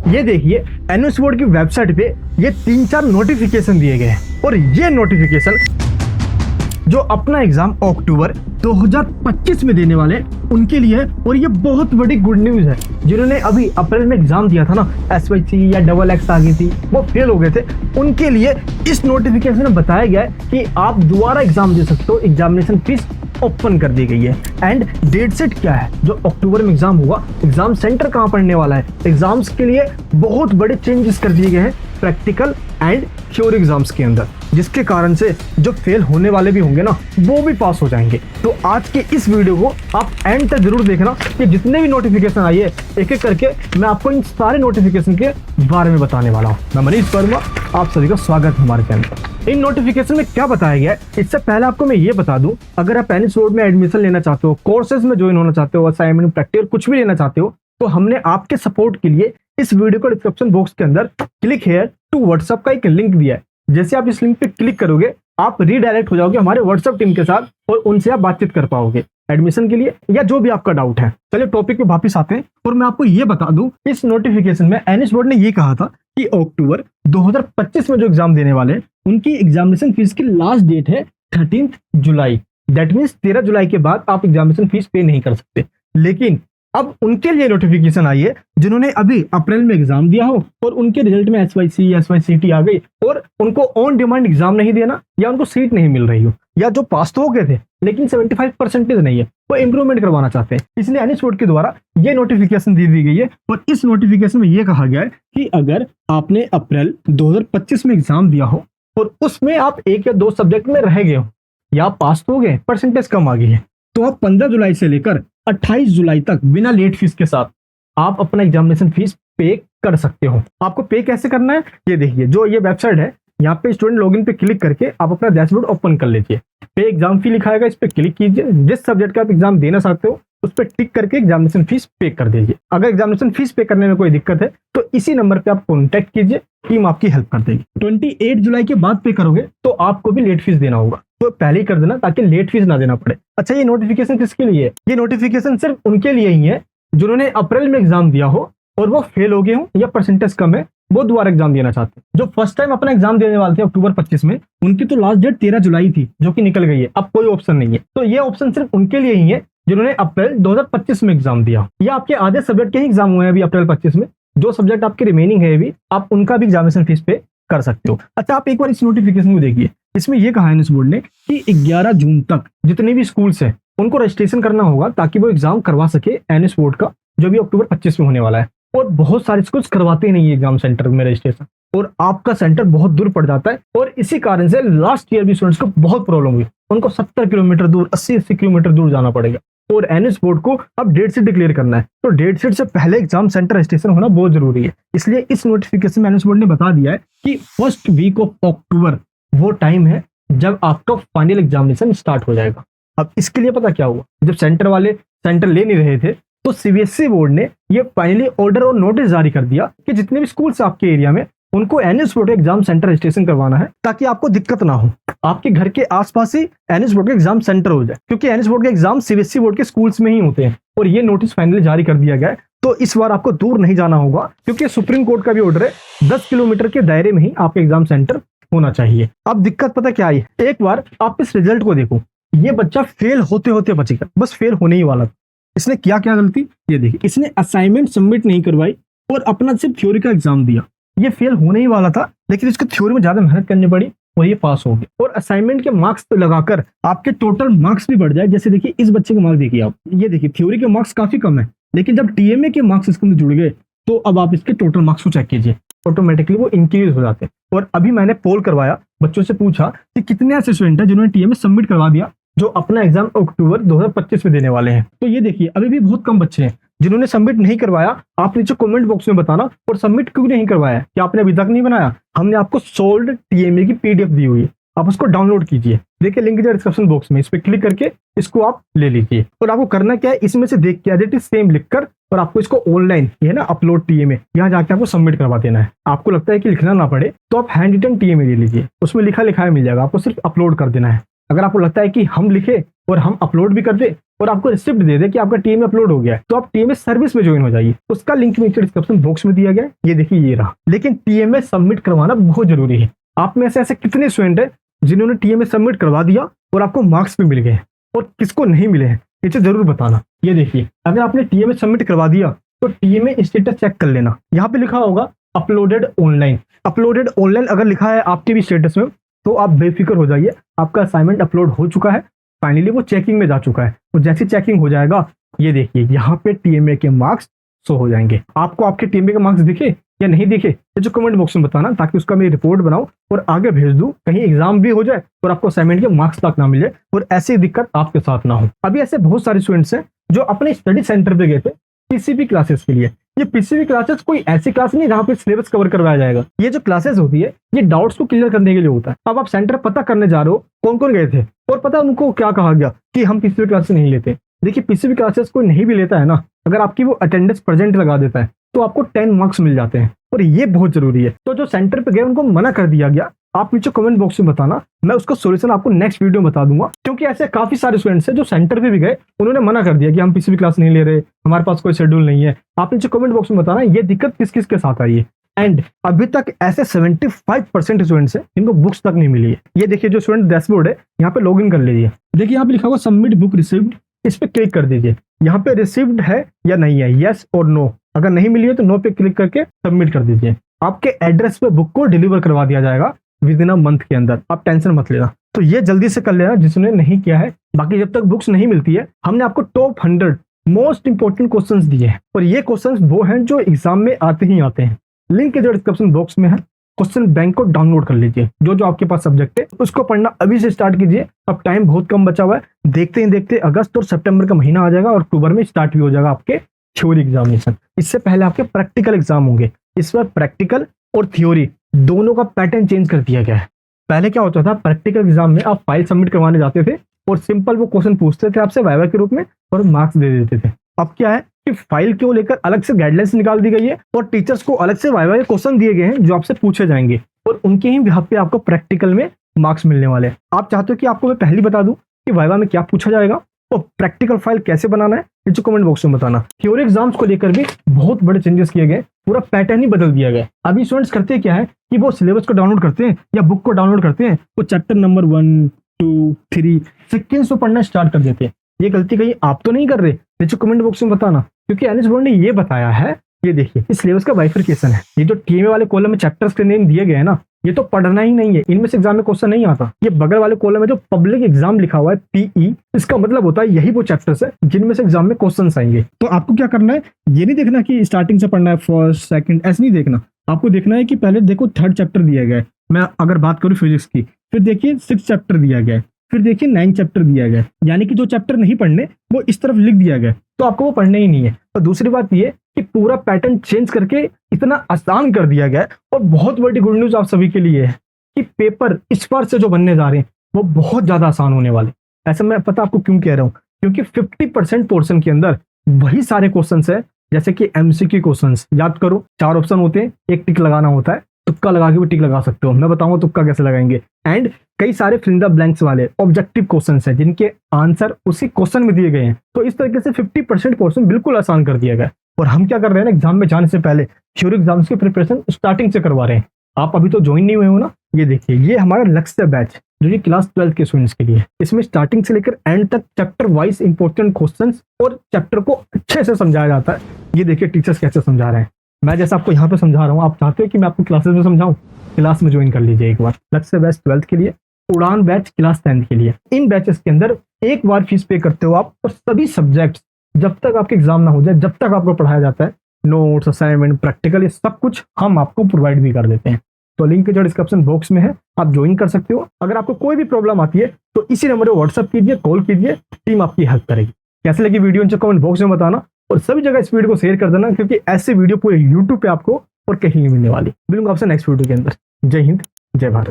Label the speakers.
Speaker 1: ये देखिए NS board की वेबसाइट पे ये 3-4 नोटिफिकेशन दिए गए हैं और ये नोटिफिकेशन जो अपना एग्जाम अक्टूबर 2025 में देने वाले उनके लिए है। और ये बहुत बड़ी गुड न्यूज है। जिन्होंने अभी अप्रैल में एग्जाम दिया था ना, SYC या XX आ गई थी, वो फेल हो गए थे, उनके लिए इस नोटिफिकेशन में बताया गया है कि आप दोबारा एग्जाम दे सकते हो। एग्जामिनेशन फीस ओपन कर दी गई है एंड डेट सेट क्या है जो अक्टूबर में एग्जाम होगा, एग्जाम सेंटर कहाँ पढ़ने वाला है, एग्जाम्स के लिए बहुत बड़े चेंजेस कर दिए गए हैं प्रैक्टिकल एंड थ्योरी एग्जाम्स के अंदर, जिसके कारण से जो फेल होने वाले भी होंगे ना वो भी पास हो जाएंगे। तो आज के इस वीडियो को आप एंड तक जरूर देखना कि जितने भी नोटिफिकेशन आई है एक एक करके मैं आपको इन सारे नोटिफिकेशन के बारे में बताने वाला हूँ। मैं मनीष वर्मा, आप सभी का स्वागत है हमारे चैनल पर। इन नोटिफिकेशन में क्या बताया गया है इससे पहले आपको मैं ये बता दूं, अगर आप एनएस बोर्ड में एडमिशन लेना चाहते हो, कोर्सेज में ज्वाइन होना चाहते हो, असाइनमेंट, प्रैक्टिकल कुछ भी लेना चाहते हो, तो हमने आपके सपोर्ट के लिए इस वीडियो को डिस्क्रिप्शन बॉक्स के अंदर क्लिक हेयर टू व्हाट्सएप का एक लिंक दिया है। जैसे आप इस लिंक पे क्लिक करोगे आप रीडायरेक्ट हो जाओगे हमारे व्हाट्सएप टीम के साथ और उनसे आप बातचीत कर पाओगे एडमिशन के लिए या जो भी आपका डाउट है। चलिए टॉपिक पे वापस आते हैं और मैं आपको ये बता दूं, इस नोटिफिकेशन में एनएस बोर्ड ने ये कहा था कि अक्टूबर 2025 में जो एग्जाम देने वाले हैं उनकी एग्जामिनेशन फीस की लास्ट डेट है 13 जुलाई। दैट मीन्स 13 जुलाई के बाद आप एग्जामिनेशन फीस पे नहीं कर सकते। लेकिन अब उनके लिए नोटिफिकेशन आई है जिन्होंने अभी अप्रैल में एग्जाम दिया हो और उनके रिजल्ट में SYC SYCT आ गई और उनको ऑन डिमांड एग्जाम नहीं देना या उनको सीट नहीं मिल रही हो, या जो पास तो हो गए थे लेकिन 75% नहीं है, वो इंप्रूवमेंट करवाना चाहते हैं। इसलिए एनएस बोर्ड के द्वारा ये नोटिफिकेशन दी गई है और इस नोटिफिकेशन में ये कहा गया है कि अगर आपने अप्रैल 2025 में एग्जाम दिया हो और उसमें आप 1 या 2 सब्जेक्ट में रह गए हो या आप पास तो हो गए, परसेंटेज कम आ गई है, तो आप 15 जुलाई से लेकर 28 जुलाई तक बिना लेट फीस के साथ आप अपना एग्जामिनेशन फीस पे कर सकते हो। आपको पे कैसे करना है ये देखिए, जो ये वेबसाइट है यहाँ पे स्टूडेंट लॉगिन पे क्लिक करके आप अपना डैशबोर्ड ओपन कर लीजिए। पे एग्जाम फी लिखा है, इस पे क्लिक कीजिए, जिस सब्जेक्ट का आप एग्जाम देना चाहते हो उस पर टिक करके एग्जामिनेशन फीस पे कर दीजिए। अगर एग्जामिनेशन फीस पे करने में कोई दिक्कत है तो इसी नंबर पे आप कॉन्टेक्ट कीजिए, टीम आपकी हेल्प कर देगी। 28 जुलाई के बाद पे करोगे तो आपको भी लेट फीस देना होगा, तो पहले ही कर देना ताकि लेट फीस ना देना पड़े। अच्छा, ये नोटिफिकेशन किसके लिए है? ये नोटिफिकेशन सिर्फ उनके लिए ही है जिन्होंने अप्रैल में एग्जाम दिया हो और वो फेल हो गए हो या परसेंटेज कम है, वो दोबारा एग्जाम देना चाहते हैं। जो फर्स्ट टाइम अपना एग्जाम देने वाले थे अक्टूबर 25 में, उनकी तो लास्ट डेट 13 जुलाई थी जो कि निकल गई है, अब कोई ऑप्शन नहीं है। तो ये ऑप्शन सिर्फ उनके लिए ही है जिन्होंने अप्रैल 2025 में एग्जाम दिया, या आपके आधे सब्जेक्ट के ही एग्जाम हुए हैं अभी अप्रैल 25 में, जो सब्जेक्ट आपके रिमेनिंग है अभी, आप उनका भी एग्जामिनेशन फीस पे कर सकते हो। अच्छा, आप एक बार इस नोटिफिकेशन को देखिए, इसमें यह कहा है एनएस बोर्ड ने कि 11 जून तक जितने भी स्कूल्स हैं उनको रजिस्ट्रेशन करना होगा ताकि वो एग्जाम करवा सके एनएस बोर्ड का जो भी अक्टूबर 25 में होने वाला है। और बहुत सारे स्कूल्स करवाते नहीं एग्जाम सेंटर में रजिस्ट्रेशन, और आपका सेंटर बहुत दूर पड़ जाता है और इसी कारण से लास्ट ईयर भी स्टूडेंट्स को बहुत प्रॉब्लम हुई। उनको 70 किलोमीटर दूर, 80 किलोमीटर दूर जाना पड़ेगा और एनएस बोर्ड को अब डेट शीट डिक्लेयर करना है, तो डेट शीट से पहले एग्जाम सेंटर रजिस्ट्रेशन होना बहुत जरूरी है। इसलिए इस नोटिफिकेशन में एनएस बोर्ड ने बता दिया है कि फर्स्ट वीक ऑफ अक्टूबर वो टाइम है जब आपका फाइनल एग्जामिनेशन स्टार्ट हो जाएगा। अब इसके लिए पता क्या हुआ, जब सेंटर वाले सेंटर ले नहीं रहे थे तो सीबीएसई बोर्ड ने ये फाइनली ऑर्डर और नोटिस जारी कर दिया कि जितने भी स्कूल्स आपके एरिया में उनको NS board exam centre registration करवाना है ताकि आपको दिक्कत ना हो, आपके घर के आसपास ही एनएस बोर्ड का एग्जाम सेंटर हो जाए, क्योंकि एनएस बोर्ड के एग्जाम सीबीएसई बोर्ड के स्कूल्स में ही होते हैं। और ये नोटिस फाइनली जारी कर दिया गया है, तो इस बार आपको दूर नहीं जाना होगा क्योंकि सुप्रीम कोर्ट का भी ऑर्डर है 10 किलोमीटर के दायरे में ही आपका एग्जाम सेंटर होना चाहिए। अब दिक्कत पता क्या आई, एक बार आप इस रिजल्ट को देखो, ये बच्चा फेल होते होते बचेगा, बस फेल होने ही वाला था। इसने क्या क्या गलती, ये देखिए, इसने असाइनमेंट सबमिट नहीं करवाई और अपना सिर्फ थ्योरी का एग्जाम दिया। ये फेल होने ही वाला था लेकिन इसको थ्योरी में ज्यादा मेहनत करनी पड़ी और ये पास हो गया। और असाइनमेंट के मार्क्स तो लगाकर आपके टोटल मार्क्स भी बढ़ जाए। जैसे देखिए इस बच्चे के मार्क्स देखिए आप, ये देखिए थ्योरी के मार्क्स काफी कम है लेकिन जब टीएमए के मार्क्स इसके अंदर जुड़ गए तो अब आप इसके टोटल मार्क्स को चेक कीजिए, ऑटोमेटिकली वो इंक्रीज हो जाते हैं। और अभी मैंने पोल करवाया, बच्चों से पूछा कि कितने ऐसे स्टूडेंट है जिन्होंने टीएमए सबमिट करवा दिया जो अपना एग्जाम अक्टूबर 2025 में देने वाले हैं। तो ये देखिए अभी भी बहुत कम बच्चे हैं जिन्होंने सबमिट नहीं करवाया। आप नीचे कमेंट बॉक्स में बताना, और सबमिट क्यों नहीं करवाया, क्या आपने अभी तक नहीं बनाया? हमने आपको सोल्ड टीएमए की पीडीएफ दी हुई है, आप उसको डाउनलोड कीजिए, देखिए लिंक है डिस्क्रिप्शन बॉक्स में, इस पर क्लिक करके इसको आप ले लीजिए। और आपको करना क्या है, इसमें से देख के एज इट इज सेम लिखकर और आपको इसको ऑनलाइन, ये है ना अपलोड टीएमए, यहाँ जाके आपको सबमिट करवा देना है। आपको लगता है कि लिखना ना पड़े तो आप हैंड रिटन टीएमए ले लीजिए, उसमें लिखा लिखा मिल जाएगा, आपको सिर्फ अपलोड कर देना है। अगर आपको लगता है कि हम लिखे और हम अपलोड भी कर दे और आपको रिसिप्ट दे दे कि आपका टीएमए अपलोड हो गया है, तो आप टीएमए सर्विस में ज्वाइन हो जाइए। उसका लिंक नीचे डिस्क्रिप्शन बॉक्स में दिया गया है, ये देखिए ये रहा। लेकिन टीएमए सबमिट करवाना बहुत जरूरी है। आप में से ऐसे कितने स्टूडेंट है जिन्होंने टीएमए सबमिट करवा दिया और आपको मार्क्स भी मिल गए और किसको नहीं मिले हैं, नीचे जरूर बताना। ये देखिए, अगर आपने टीएमए सबमिट करवा दिया तो टीएमए स्टेटस चेक कर लेना। यहाँ पे लिखा होगा अपलोडेड ऑनलाइन। अपलोडेड ऑनलाइन अगर लिखा है आपके भी स्टेटस में तो आप बेफिक्र हो जाइए, आपका असाइनमेंट अपलोड हो चुका है, फाइनली वो चेकिंग में जा चुका है। तो जैसे चेकिंग हो जाएगा, ये देखिए यहाँ पे टीएमए के मार्क्स शो हो जाएंगे। आपको आपके टीएमए के मार्क्स दिखे या नहीं दिखे, ये जो कमेंट बॉक्स में बताना, ताकि उसका मैं रिपोर्ट बनाऊं और आगे भेज दूं। कहीं एग्जाम भी हो जाए और आपको असाइनमेंट के मार्क्स तक ना मिले और ऐसी दिक्कत आपके साथ ना हो। अभी ऐसे बहुत सारे स्टूडेंट्स हैं जो अपने स्टडी सेंटर पे गए थे पीसीबी क्लासेस के लिए। ये पीसीबी क्लासेस कोई ऐसी क्लास नहीं जहाँ पे सिलेबस कवर करवाया जाएगा। ये जो क्लासेस होती है ये डाउट्स को क्लियर करने के लिए होता है। अब आप सेंटर पता करने जा रहे हो कौन कौन गए थे और पता उनको क्या कहा गया कि हम पीसीबी क्लासेस नहीं लेते। देखिए, पीसीबी क्लासेस कोई नहीं भी लेता है ना, अगर आपकी वो अटेंडेंस प्रेजेंट लगा देता है तो आपको 10 मार्क्स मिल जाते हैं और ये बहुत जरूरी है। तो जो सेंटर पे गए उनको मना कर दिया गया, आप नीचे कमेंट बॉक्स में बताना, मैं उसका सॉल्यूशन आपको नेक्स्ट वीडियो में बता दूंगा। क्योंकि ऐसे काफी सारे स्टूडेंट्स हैं जो सेंटर पे भी गए, उन्होंने मना कर दिया कि हम पीसीबी क्लास नहीं ले रहे, हमारे पास कोई शेड्यूल नहीं है। आप नीचे कमेंट बॉक्स में बताना ये दिक्कत किस किस के साथ आई है। एंड अभी तक ऐसे 75% स्टूडेंट्स हैं जिनको बुक्स तक नहीं मिली है। ये देखिए जो स्टूडेंट डैशबोर्ड है, यहाँ पे लॉग इन कर लीजिए। देखिए यहाँ पे लिखा हुआ सबमिट बुक रिसीव्ड, इस पे क्लिक कर दीजिए। यहाँ पे रिसीव्ड है या नहीं है, यस और नो। अगर नहीं मिली है तो नो पे क्लिक करके सबमिट कर दीजिए। आपके एड्रेस पे बुक को डिलीवर करवा दिया जाएगा विद इन अ मंथ के अंदर, आप टेंशन मत लेना। तो ये जल्दी से कर लेना जिसने नहीं किया है। बाकी जब तक बुक्स नहीं मिलती है, हमने आपको टॉप 100 मोस्ट इंपोर्टेंट क्वेश्चंस दिए हैं और ये क्वेश्चंस वो हैं जो एग्जाम में आते ही आते हैं। लिंक जो डिस्क्रिप्शन बॉक्स में है, क्वेश्चन बैंक को डाउनलोड कर लीजिए। जो जो आपके पास सब्जेक्ट है उसको पढ़ना अभी से स्टार्ट कीजिए। अब टाइम बहुत कम बचा हुआ है, देखते ही देखते अगस्त और सितंबर का महीना आ जाएगा और अक्टूबर में स्टार्ट भी हो जाएगा आपके थ्योरी एग्जामिनेशन। इससे पहले आपके प्रैक्टिकल एग्जाम होंगे। इस बार प्रैक्टिकल और थ्योरी दोनों का पैटर्न चेंज कर दिया गया है। पहले क्या होता था, प्रैक्टिकल एग्जाम में आप फाइल सबमिट करवाने जाते थे और सिंपल वो क्वेश्चन पूछते थे आपसे वाइवा के रूप में और मार्क्स दे देते थे। अब क्या है कि फाइल को लेकर अलग से गाइडलाइंस निकाल दी गई है और टीचर्स को अलग से वाइवा के क्वेश्चन दिए गए हैं जो आपसे पूछे जाएंगे और उनके ही बिहाफ पे आपको प्रैक्टिकल में मार्क्स मिलने वाले हैं। आप चाहते हो कि आपको मैं पहले बता दूं कि वाइवा में क्या पूछा जाएगा और प्रैक्टिकल फाइल कैसे बनाना है, नीचे कमेंट बॉक्स में बताना। थ्योरी एग्जाम्स को लेकर भी बहुत बड़े चेंजेस किए गए, पूरा पैटर्न ही बदल दिया गया। अभी स्टूडेंट्स करते क्या है कि वो सिलेबस को डाउनलोड करते हैं या बुक को डाउनलोड करते हैं, वो चैप्टर नंबर 1, 2, 3 सीक्वेंस में पढ़ना स्टार्ट कर देते हैं। ये गलती कहीं आप तो नहीं कर रहे, नीचे कमेंट बॉक्स में बताना। क्योंकि एनएस बोर्ड ने ये बताया है, ये देखिए इस सिलेबस का बाइफरकेशन है। ये जो टीएमए वाले कॉलम में चैप्टर्स के नेम दिए गए हैं ना, ये तो पढ़ना ही नहीं है, इनमें से एग्जाम में क्वेश्चन नहीं आता। ये बगल वाले कॉलम में जो पब्लिक एग्जाम लिखा हुआ है पीई, इसका मतलब होता है यही वो चैप्टर्स है जिनमें से एग्जाम में क्वेश्चन आएंगे। तो आपको क्या करना है, ये नहीं देखना कि स्टार्टिंग से पढ़ना है फर्स्ट सेकंड, ऐसे नहीं देखना। आपको देखना है कि पहले देखो 3rd चैप्टर दिया गया है। मैं अगर बात करूँ फिजिक्स की, फिर देखिए 6th चैप्टर दिया गया है, फिर देखिए 9th चैप्टर दिया गया है। यानी कि जो चैप्टर नहीं पढ़ने वो इस तरफ लिख दिया गया है, तो आपको वो पढ़ने ही नहीं है। और दूसरी बात ये कि पूरा पैटर्न चेंज करके इतना आसान कर दिया गया है। और बहुत बड़ी गुड न्यूज आप सभी के लिए है कि पेपर इस बार से जो बनने जा रहे हैं वो बहुत ज्यादा आसान होने वाले। ऐसा मैं पता आपको क्यों कह रहा हूँ, क्योंकि 50% पोर्शन के अंदर वही सारे क्वेश्चन है जैसे कि एमसीक्यू क्वेश्चंस। याद करो 4 ऑप्शन होते हैं, एक टिक लगाना होता है, तुक्का लगा के भी टिक लगा सकते हो। मैं बताऊंगा तुक्का कैसे लगाएंगे। एंड कई सारे फिल इन द ब्लैंक्स वाले ऑब्जेक्टिव क्वेश्चंस हैं जिनके आंसर उसी क्वेश्चन में दिए गए हैं। तो इस तरीके से 50% पोर्शन बिल्कुल आसान कर दिया गया। और हम क्या कर रहे हैं ना, एग्जाम में जाने से पहले थ्योरी एग्जाम्स की प्रिपरेशन स्टार्टिंग से करवा रहे हैं। आप अभी तो ज्वाइन नहीं हुए हो ना, ये देखिए ये हमारा लक्ष्य बैच जो ये क्लास 12 के स्टूडेंट्स के लिए। इसमें स्टार्टिंग से लेकर एंड तक चैप्टर वाइज इंपॉर्टेंट क्वेश्चंस और चैप्टर को अच्छे से समझाया जाता है। ये देखिए टीचर्स कैसे समझा रहे हैं। मैं जैसे आपको यहाँ पे समझा रहा हूँ, आप चाहते हो कि मैं आपको क्लासेस में समझाऊं, क्लास में ज्वाइन कर लीजिए एक बार। लक्ष्य बैच 12th के लिए, उड़ान बैच क्लास 10th के लिए। इन बैचेस के अंदर एक बार फीस पे करते हो आप और सभी सब्जेक्ट्स जब तक आपके एग्जाम ना हो जाए, जब तक आपको पढ़ाया जाता है, नोट्स, असाइनमेंट, प्रैक्टिकल, ये सब कुछ हम आपको प्रोवाइड भी कर देते हैं। तो लिंक जो डिस्क्रिप्शन बॉक्स में है, आप ज्वाइन कर सकते हो। अगर आपको कोई भी प्रॉब्लम आती है तो इसी नंबर पर व्हाट्सअप कीजिए, कॉल कीजिए, टीम आपकी हेल्प करेगी। कैसे लगी वीडियो नीचे कमेंट बॉक्स में बताना और सभी जगह इस वीडियो को शेयर कर देना, क्योंकि ऐसे वीडियो पूरे यूट्यूब पे आपको और कहीं नहीं मिलने वाली। मिलूंगा आपसे नेक्स्ट वीडियो के अंदर। जय हिंद, जय भारत।